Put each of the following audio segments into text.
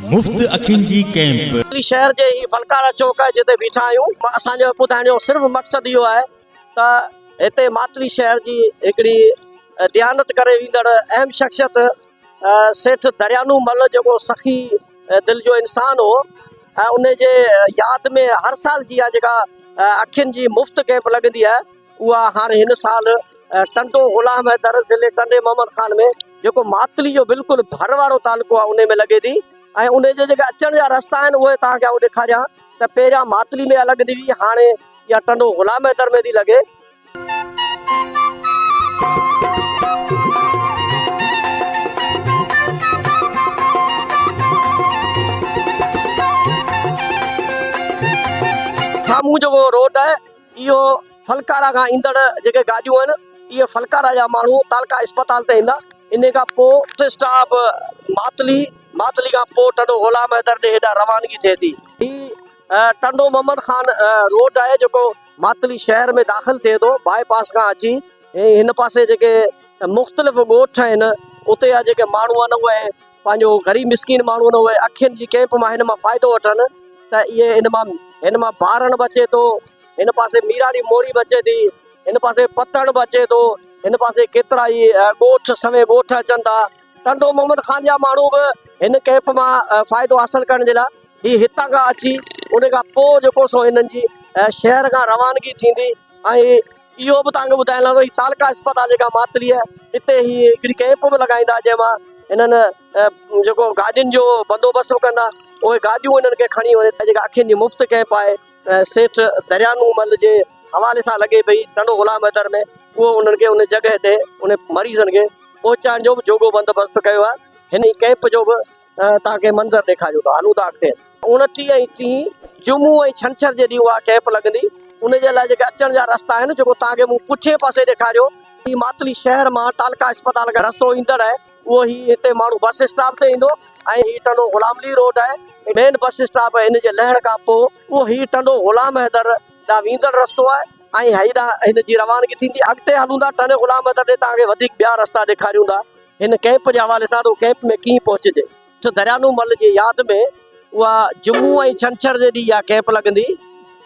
मुफ्त अखियुनि जी कैंप शहर जे ही फलकारा चौक आहे जिते बीठा आहियूं। असांजो ॿुधाइण जो सिर्फ़ु मक़सदु इहो आहे त हिते मातली शहर जी हिकिड़ी दयानत करे ईंदड़ अहम शख़्सियत सेठ दरियानू मल जेको सखी दिलि जो इंसानु हो ऐं उन जे यादि में हर साल जी आहे जेका अखियुनि जी मुफ़्त कैंप लॻंदी आहे उहा हाणे हिन साल टंडो ग़ुलाम हैदर ज़िले टंडे मोहम्मद ख़ान में जेको मातली जो बिल्कुलु भर वारो तालुको आहे उन में लॻे थी। ऐं उन जे जेके अचण जा रस्ता आहिनि उहे तव्हांखे आउं ॾेखारियां त पहिरियां मातली में लॻंदी हुई, हाणे इहा टंडो ग़ुलाम हैदर में थी लॻे। साम्हूं जेको रोड आहे इहो फलकारा खां ईंदड़ जेके गाॾियूं आहिनि इहे फलकारा जा माण्हू तालका अस्पताल ते ईंदा। इन खां पोइ स्टाफ मातली खां पोइ टंडो ग़ुलाम हैदर ॾे हेॾा रवानगी थिए थी। हीउ टंडो मोहम्मद ख़ान रोड आहे जेको मातली शहर में दाख़िल थिए थो बाईपास खां अची। हिन पासे जेके मुख़्तलिफ़ ॻोठ आहिनि उते जा जेके माण्हू आहिनि उहे पंहिंजो ग़रीब मिसकीन माण्हू आहिनि उहे अखियुनि जी कैंप मां हिन मां फ़ाइदो वठनि त इहे हिन मां बारण बि अचे थो, हिन पासे मीरारी मोरी बि अचे थी, हिन पासे पतड़ बि अचे थो, हिन पासे केतिरा ई ॻोठ सवे ॻोठ अचनि था। टंडो मोहम्मद ख़ान जा माण्हू बि हिन कैंप मां फ़ाइदो हासिलु करण जे लाइ ही हितां खां अची उन खां पोइ जेको सो हिननि जी शहर खां रवानगी थींदी। ऐं इहो बि तव्हांखे ॿुधाइण लॻो ही तालका अस्पताल जेका मातली आहे हिते ही हिकिड़ी कैंप बि लॻाईंदा जंहिंमां हिननि जेको गाॾियुनि जो बंदोबस्तु कंदा उहे गाॾियूं हिननि खे खणी वञे। जेका अखियुनि जी मुफ़्त कैंप आहे सेठ दरियानू मल जे हवाले सां लॻे पई टंडो ग़ुलाम हैदर में, उहो उन्हनि खे उन जॻह ते उन मरीज़नि खे पहुचाइण जो बि जोॻो बंदोबस्तु कयो आहे। हिन कैंप जो बि तव्हांखे मंज़र ॾेखारियो था। हलूं था अॻिते। 29 ऐं 30 जुमू ऐं छंछर जे ॾींहुं उहा कैंप लॻंदी। उन जे लाइ जेके अचण जा रस्ता आहिनि जेको तव्हांखे मूं पुठे पासे ॾेखारियो ही मातली शहर मां तालका अस्पताल खां रस्तो ईंदड़ आहे उहो ही हिते माण्हू बस स्टॉप ते ईंदो ऐं ही टंडो ग़ुलामली रोड आहे मेन बस स्टॉप आहे। हिन जे लहण खां पोइ उहो ही टंडो ग़ुलाम हैदर ॾांहुं वेंदड़ रस्तो आहे ऐं हेॾां हिन जी रवानगी थींदी। अॻिते हलूं था टंडो ग़ुलाम हैदर ॾे तव्हांखे वधीक ॿिया रस्ता ॾेखारियूं था हिन कैंप जे हवाले सां। कैंप में कीअं पहुचजे दरियानू मल जी यादि में उहा जुमू ऐं छंछर जे ॾींहुं इहा कैंप लॻंदी।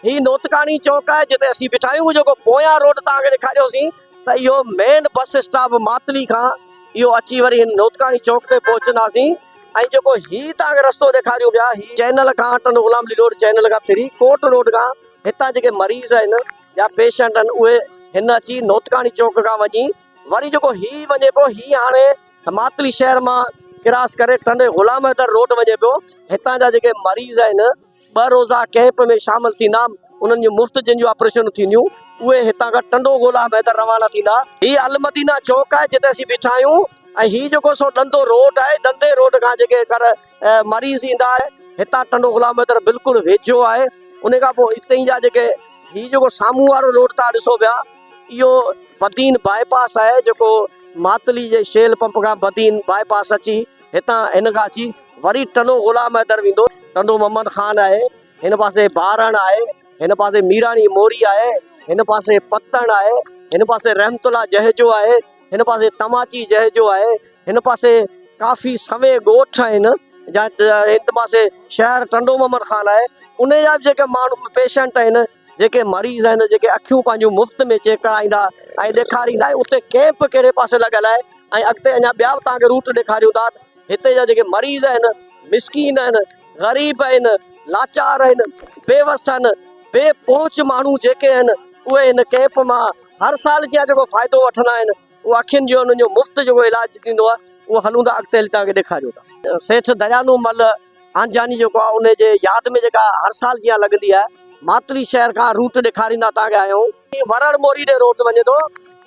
ही नोतकानी चौक आहे जिते असीं बीठा आहियूं। जेको पोयां रोड तव्हांखे ॾेखारियोसीं त इहो मेन बस स्टॉप मातली खां इहो अची वरी हिन नोतकानी चौक ते पहुचंदासीं। ऐं जेको ही तव्हांखे रस्तो ॾेखारियो पिया ही चैनल खां टंडो ग़ुलामली रोड चैनल खां फिरी कोट रोड खां हितां जेके मरीज़ आहिनि या पेशेंट आहिनि उहे हिन अची नोतकानी चौक खां वञी वरी जेको ही वञे पियो ही हाणे मातली शहर मां क्रॉस करे टंडे ग़ुलाम हैदर रोड वञे पियो। हितां जा जेके मरीज़ आहिनि 2 रोज़ा कैंप में शामिल थींदा, उन्हनि जूं मुफ़्त जिन जूं ऑपरेशन थींदियूं उहे हितां खां टंडो ग़ुलाम हैदर रवाना थींदा। ही अलमदीना चौक आहे जिते असीं बीठा आहियूं ऐं ही जेको सो ॾंदो रोड आहे ॾंदे रोड खां जेके कर मरीज़ ईंदा आहे हितां टंडो ग़ुलाम हैदर बिल्कुलु वेझो आहे। उन खां पोइ हिते ई जा जेके ही जेको साम्हूं वारो रोड तव्हां ॾिसो पिया इहो बदीन बाईपास आहे जेको मातली जे शेल पंप खां बदीन बाईपास अची हितां हिन खां अची वरी टंडो ग़ुलाम हैदर वेंदो। टंडो मोहम्मद ख़ान आहे, हिन पासे बारण आहे, हिन पासे मीरानी मोरी आहे, हिन पासे पतण आहे, हिन पासे रहमतुल्ला जहेजो आहे, हिन पासे तमाची जहेजो आहे, हिन पासे काफ़ी सवे ॻोठ आहिनि हिन पासे शहर टंडो मोहम्मद ख़ान आहे। उन जा बि जेके माण्हू पेशेंट आहिनि जेके मरीज़ आहिनि जेके अखियूं पंहिंजूं मुफ़्त में चेक कराईंदा ऐं ॾेखारींदा उते कैंप कहिड़े पासे लॻल आहे ऐं अॻिते अञा ॿिया बि तव्हांखे रूट ॾेखारियूं था। हिते जा जेके मरीज़ आहिनि मिसकीन आहिनि ग़रीब आहिनि लाचार आहिनि बेवस आहिनि बेपहुच माण्हू जेके आहिनि उहे हिन कैंप मां हर साल जीअं जेको फ़ाइदो वठंदा आहिनि उहो अखियुनि जो उन्हनि जो मुफ़्त जेको इलाजु थींदो आहे उहो हलूं था अॻिते हली तव्हांखे ॾेखारियूं था। सेठ दरियानू मल आंजानी जेको आहे उन जे यादि में जेका हर साल जीअं लॻंदी आहे मातली शहर खां रूट ॾेखारींदा तव्हांखे आहियूं। वरड़ मोरी ॾे रोड वञे थो,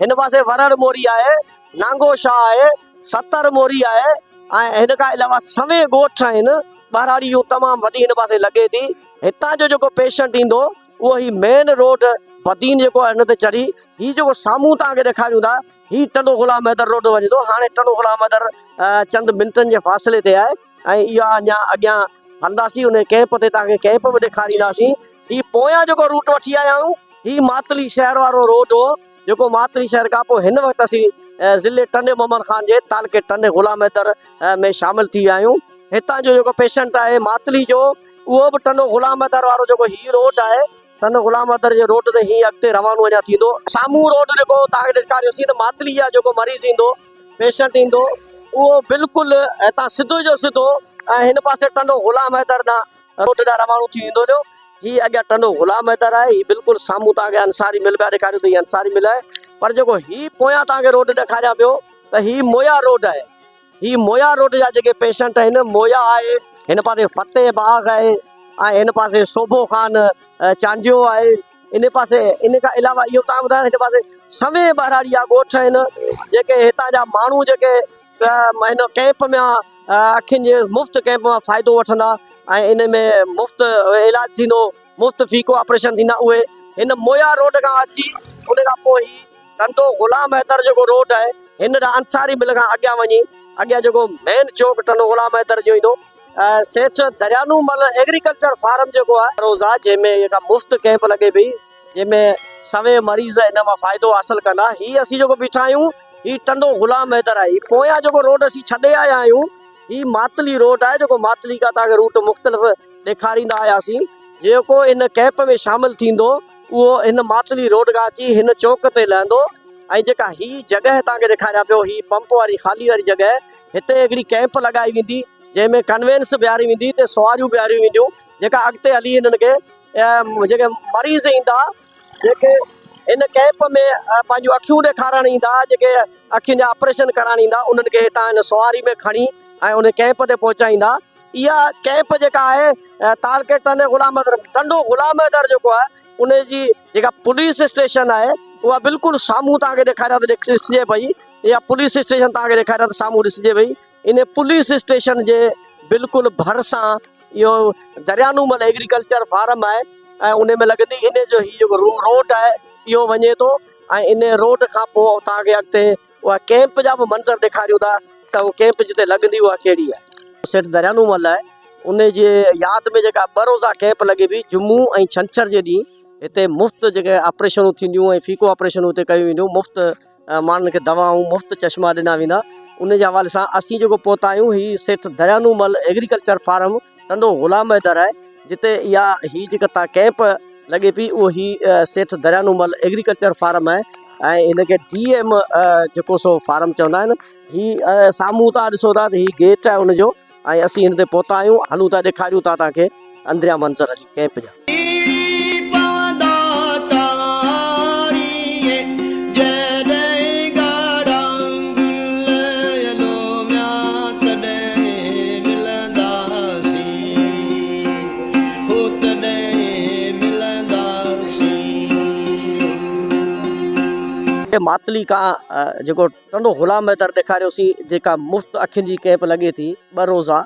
हिन पासे वरड़ मोरी आहे, नांगो शाह आहे, सतर मोरी आहे ऐं हिन खां अलावा सवे ॻोठ आहिनि। ॿाराड़ी इहो तमामु वॾी हिन पासे लॻे थी। हितां जो जेको पेशेंट ईंदो उहो ही मेन रोड बदीन जेको आहे हिन ते चढ़ी ही जेको साम्हूं तव्हांखे ॾेखारियूं था ही टंडो ग़ुलाम हैदर रोड वञे थो। हाणे टंडो ग़ुलाम हैदर चंद मिंटनि जे फ़ासिले ते आहे ऐं इहा अञा अॻियां हलंदासीं उन कैंप ते तव्हांखे कैंप बि ॾेखारींदासीं। ही पोयां जेको रूट वठी आया आहियूं ही मातली शहर वारो रोड हो जेको मातली शहर खां पोइ हिन वक़्तु असीं ज़िले टंडे मोहम्मद ख़ान जे तालके टंडे ग़ुलाम हैदर में शामिल थी विया आहियूं। हितां जो जेको पेशेंट आहे मातली जो, उहो बि टनो ग़ुलाम हैदर वारो जेको ही रोड आहे, टनो ग़ुलाम हैदर जे रोड ते हीअं अॻिते रवानो अञा थींदो। साम्हूं रोड जेको तव्हांखे ॾेखारियोसीं त मातली जा जेको मरीज़ ईंदो, पेशेंट ईंदो, उहो बिल्कुलु हितां सिधो जो सिधो ऐं हिन पासे टनो ग़ुलाम हैदर ॾांहुं रोड ॾांहुं रवानो थी वेंदो ॾियो। हीअ अॻियां टनो ग़ुलाम हैदर आहे, हीअ बिल्कुलु साम्हूं तव्हांखे अंसारी मिल पिया ॾेखारियो त हीअ अंसारी मिल आहे। पर जेको हीअ पोयां तव्हांखे रोड ॾेखारियां पियो त हीअ मोया रोड आहे। हीअ मोया रोड जा जेके पेशेंट आहिनि, मोया आहे, हिन पासे फतेह बाग आहे ऐं हिन पासे शोभो खान चांडियो आहे, इन पासे इन खां अलावा इहो तव्हां ॿुधायो हिन पासे सवे बहराड़िया ॻोठ आहिनि, जेके हितां जा माण्हू जेके हिन कैंप में अखियुनि जे मुफ़्त कैंप मां फ़ाइदो वठंदा ऐं इन में मुफ़्त इलाजु थींदो, मुफ़्त फीको ऑपरेशन थींदा, उहे हिन मोया रोड खां अची उन खां पोइ ही टंडो ग़ुलाम हैदर जेको रोड आहे, हिन ॾांहुं अंसारी मिल खां अॻियां वञी अॻियां जेको मेन चौक टनो ग़ुलाम हैदर जो ईंदो, सेठ दरियानूमल एग्रीकल्चर फार्म जेको आहे रोज़ा, जंहिंमें जेका मुफ़्त कैंप लॻे पई, जंहिंमें सवे मरीज़ इन मां फ़ाइदो हासिलु कंदा। हीअ असीं जेको बीठा आहियूं हीअ टंडो ग़ुलाम हैदर आहे। पोयां जेको रोड असीं छॾे आया आहियूं हीअ मातली रोड आहे, जेको मातली खां तव्हांखे रूट मुख़्तलिफ़ ॾेखारींदा आयासीं। जेको इन कैंप में शामिलु थींदो उहो हिन मातली रोड खां अची हिन चौक ते लहंदो ऐं जेका हीअ जॻह तव्हांखे ॾेखारियां पियो, हीअ पंप वारी ख़ाली वारी जॻह, हिते हिकिड़ी कैंप लॻाई वेंदी जंहिंमें कन्वेंस बीहारी वेंदी, हिते सवारियूं बीहारियूं वेंदियूं, जेका अॻिते हली हिननि खे जेके मरीज़ ईंदा, जेके इन कैंप में पंहिंजूं अखियूं ॾेखारण ईंदा, जेके अखियुनि जा ऑपरेशन कराइण ईंदा, उन्हनि खे हितां हिन सवारी में खणी ऐं उन कैंप ते पहुचाईंदा। इहा कैंप जेका आहे तालके टंडो ग़ुलाम हैदर, टंडो ग़ुलाम हैदर जेको आहे उन जी जेका पुलिस स्टेशन आहे उहा बिल्कुलु साम्हूं तव्हांखे ॾेखारियां त ॾिसिजे पई, इहा पुलिस स्टेशन तव्हांखे ॾेखारियां त साम्हूं ॾिसिजे पई। इन पुलिस स्टेशन जे बिल्कुलु भरिसां इहो दरियानूमल एग्रीकल्चर फार्म आहे ऐं उन में लॻंदी इन जो हीउ जेको रोड आहे इहो वञे थो ऐं इन रोड खां पोइ तव्हांखे अॻिते उहा कैंप जा बि मंज़र ॾेखारियूं था त उहा कैंप जिते लॻंदी उहा कहिड़ी आहे। सेठ दरियानूमल आहे, उन जे यादि में जेका ॿ रोज़ा कैंप लॻे पई, जुमूं ऐं छंछर जे ॾींहुं हिते मुफ़्त जेके ऑपरेशनूं थींदियूं ऐं फीको ऑपरेशनूं हिते कयूं वेंदियूं, मुफ़्त माण्हुनि खे दवाऊं, मुफ़्त चश्मा ॾिना वेंदा। उन जे हवाले सां असीं जेको पहुता आहियूं हीअ सेठ दरियानूमल एग्रीकल्चर फार्म टंडो ग़ुलाम हैदर आहे, जिते इहा हीअ जेका तव्हां कैंप लॻे पई उहो हीअ सेठ दरियानूमल एग्रीकल्चर फार्म आहे ऐं हिनखे DM जेको सो फार्म चवंदा आहिनि। हीअ साम्हूं तव्हां ॾिसो था त हीअ गेट आहे हुनजो ऐं असीं हिन ते पहुता आहियूं। हलूं था ॾेखारियूं था तव्हांखे अंदरियां मंज़र हली कैंप जा। मातली खां जेको टंडो ग़ुलाम हैदर ॾेखारियोसीं, जेका मुफ़्त अखियुनि जी कैंप लॻे थी 2 रोज़ा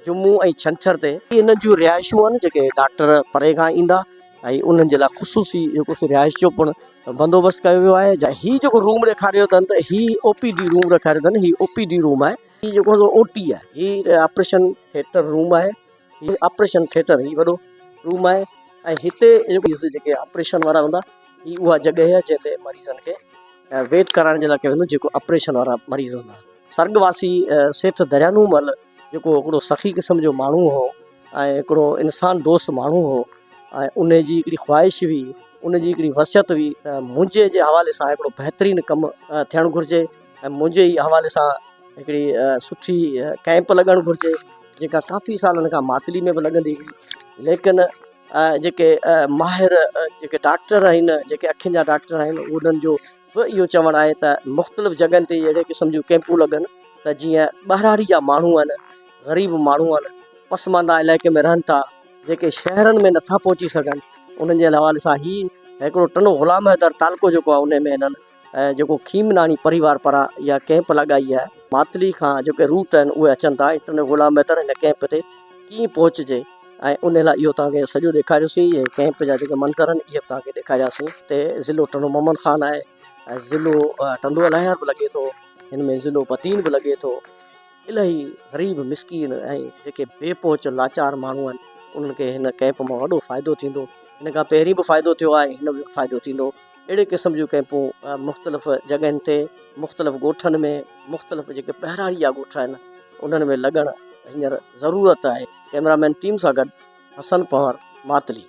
जुमूं ऐं छंछर ते, हिननि जूं रिहाइशूं आहिनि जेके डॉक्टर परे खां ईंदा ऐं उन्हनि जे लाइ ख़ुशूसी जेको रिहाइश जो पिणु बंदोबस्तु कयो वियो आहे। हीउ जेको रूम ॾेखारियो अथनि त हीउ OPD रूम ॾेखारियो अथनि, हीउ OPD रूम आहे, हीउ जेको OT आहे, हीउ ऑपरेशन थिएटर रूम आहे, हीउ ऑपरेशन थिएटर हीउ वॾो रूम आहे ऐं हिते जेके ऑपरेशन वारा हूंदा हीअ उहा जॻह आहे जिते मरीज़नि खे वेट कराइण जे लाइ कयो वेंदो, जेको ऑपरेशन वारा मरीज़ हूंदा। सर्गवासी सेठ दरियानूमल जेको हिकिड़ो सख़ी क़िस्म जो माण्हू हो ऐं हिकिड़ो इंसान दोस्त माण्हू हो ऐं उन जी हिकिड़ी ख़्वाहिश हुई, उन जी हिकिड़ी वसियत हुई त मुंहिंजे जे हवाले सां हिकिड़ो बहितरीनु कमु थियणु घुरिजे ऐं मुंहिंजे ई हवाले सां हिकिड़ी सुठी कैंप लॻणु घुरिजे, जेका काफ़ी सालनि खां मातली में बि लॻंदी हुई। लेकिन जेके माहिर जेके डॉक्टर आहिनि, जेके अखियुनि जा डॉक्टर आहिनि, उन्हनि जो बि इहो चवणु आहे त मुख़्तलिफ़ जॻहियुनि ते अहिड़े क़िस्म जूं कैंपूं लॻनि त जीअं ॿाहिराड़ी जा माण्हू आहिनि, ग़रीब माण्हू आहिनि, पसमानदा इलाइक़े में रहनि था, जेके शहरनि में नथा पहुची सघनि, उन्हनि जे हवाले सां ही हिकिड़ो टंडो ग़ुलाम हैदर तालको जेको आहे उन में हिननि जेको खीमनानी परिवार पारां इहा कैंप लॻाई आहे। मातली खां जेके रूट आहिनि उहे अचनि था टंडो ग़ुलाम हैदर हिन कैंप ते कीअं पहुचिजे ऐं उन लाइ इहो तव्हांखे सॼो ॾेखारियोसीं। इहे कैंप जा जेके मंज़र आहिनि इहे तव्हांखे ॾेखारियासीं। हिते ज़िलो टंडो मोहम्मद ख़ान आहे ऐं ज़िलो टंडो अलाहियार बि लॻे थो, हिन में ज़िलो बदीन बि लॻे थो। इलाही ग़रीब मिसकीन ऐं जेके बेपहुच लाचार माण्हू आहिनि उन्हनि खे हिन कैंप मां वॾो फ़ाइदो थींदो। हिन खां पहिरीं बि फ़ाइदो थियो आहे, हिन में बि फ़ाइदो थींदो। अहिड़े क़िस्म जूं कैंपूं मुख़्तलिफ़ जॻहियुनि ते, मुख़्तलिफ़ ॻोठनि में, मुख़्तलिफ़ जेके ॿाहिराड़ी जा ॻोठ आहिनि उन्हनि में लॻणु हींअर ज़रूरत आहे। कैमरामैन टीम सां गॾु हसन पवार, मातली।